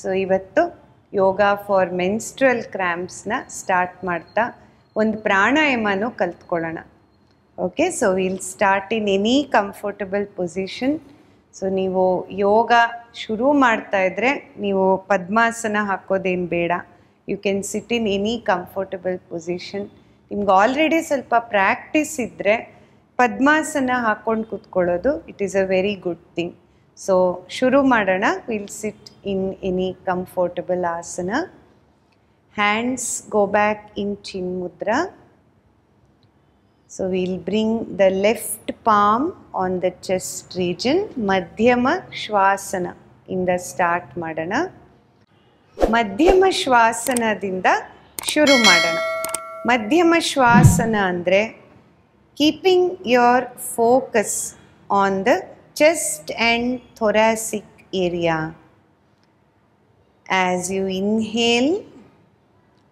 So ಇವತ್ತು yoga for menstrual ಕ್ರ್ಯಾಂಪ್ಸ್ನ start ಮಾಡ್ತಾ ಒಂದು ಪ್ರಾಣಾಯಾಮನೂ ಕಲ್ತ್ಕೊಳ್ಳೋಣ. Okay, so will start in any comfortable position. So ನೀವು ಯೋಗ ಶುರು ಮಾಡ್ತಾ ಇದ್ದರೆ ನೀವು ಪದ್ಮಾಸನ ಹಾಕೋದೇನು ಬೇಡ. You can sit in any comfortable position. ನಿಮ್ಗೆ ಆಲ್ರೆಡಿ ಸ್ವಲ್ಪ ಪ್ರಾಕ್ಟೀಸ್ ಇದ್ದರೆ ಪದ್ಮಾಸನ ಹಾಕ್ಕೊಂಡು ಕೂತ್ಕೊಳ್ಳೋದು it is a very good thing. So ಶುರು ಮಾಡೋಣ. Will sit in any comfortable asana. Hands go back in chin mudra. So we'll bring the left palm on the chest region. Madhyama Shvasana ಇಂದ start ಮಾಡೋಣ. ಮಧ್ಯಮ ಶ್ವಾಸನದಿಂದ ಶುರು ಮಾಡೋಣ. ಮಧ್ಯಮ ಶ್ವಾಸನ ಅಂದರೆ keeping your focus on the chest and thoracic area. As you inhale,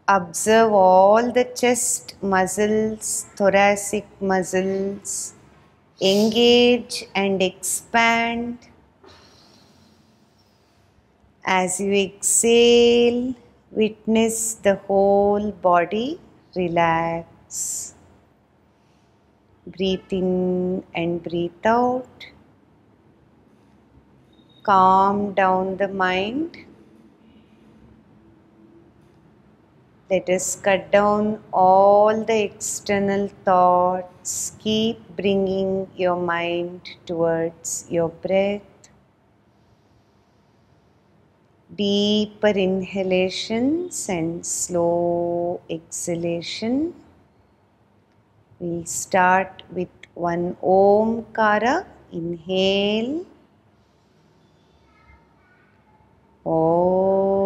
observe all the chest muscles, thoracic muscles, engage and expand. As you exhale, witness the whole body relax. Breathe in and breathe out. Calm down the mind. Let us cut down all the external thoughts. Keep bringing your mind towards your breath. Deeper inhalations and slow exhalation. We'll start with one Omkara. Inhale. Om.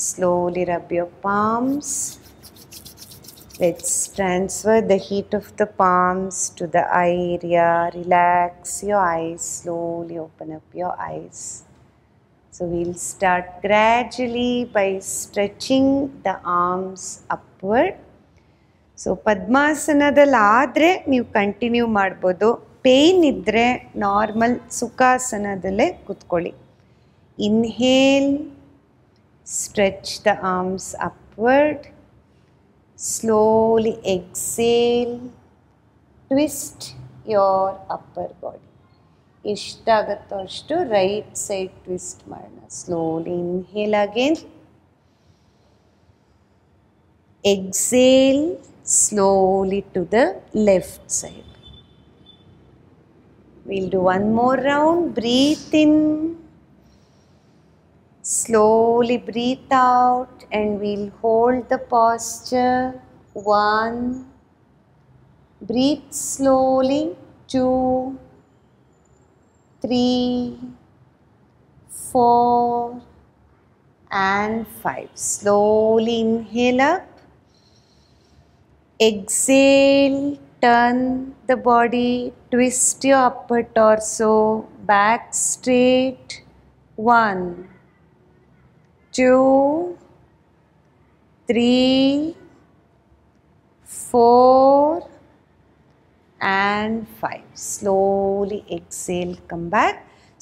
Slowly rub your palms. Let's transfer the heat of the palms to the eye area. Relax your eyes. Slowly open up your eyes. So we'll start gradually by stretching the arms upward. So ಪದ್ಮಾಸನದಲ್ಲಿ ಆದರೆ ನೀವು continue ಮಾಡ್ಬೋದು. Pain ಇದ್ದರೆ normal ಸುಖಾಸನದಲ್ಲೇ ಕೂತ್ಕೊಳ್ಳಿ. Inhale. Stretch the arms upward. Slowly exhale. Twist your upper body. ಎಷ್ಟಾಗುತ್ತೋ ಅಷ್ಟು right side twist ಮಾಡೋಣ. Slowly inhale again. Exhale slowly to the left side. We'll do one more round. Breathe in. Slowly breathe out and we'll hold the posture. 1. Breathe slowly. 2, 3, 4 and 5. Slowly inhale up. Exhale. Turn the body. Twist your upper torso. Back straight. 1, 2, 3, 4 and 5. Slowly exhale, come back.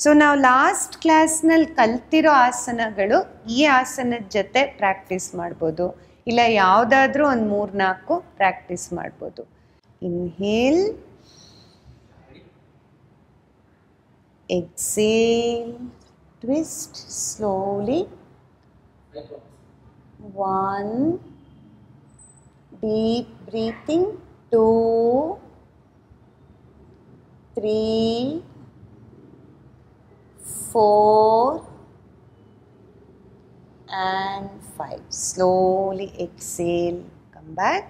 So now last ಕ್ಲಾಸ್ನಲ್ಲಿ ಕಲ್ತಿರೋ ಆಸನಗಳು ಈ ಆಸನದ ಜೊತೆ practice ಮಾಡ್ಬೋದು, ಇಲ್ಲ ಯಾವುದಾದ್ರೂ ಒಂದು 3-4 practice ಮಾಡ್ಬೋದು. Inhale. Exhale. Twist slowly. 1. Deep breathing. 2, 3, 4 and 5. Slowly exhale, come back.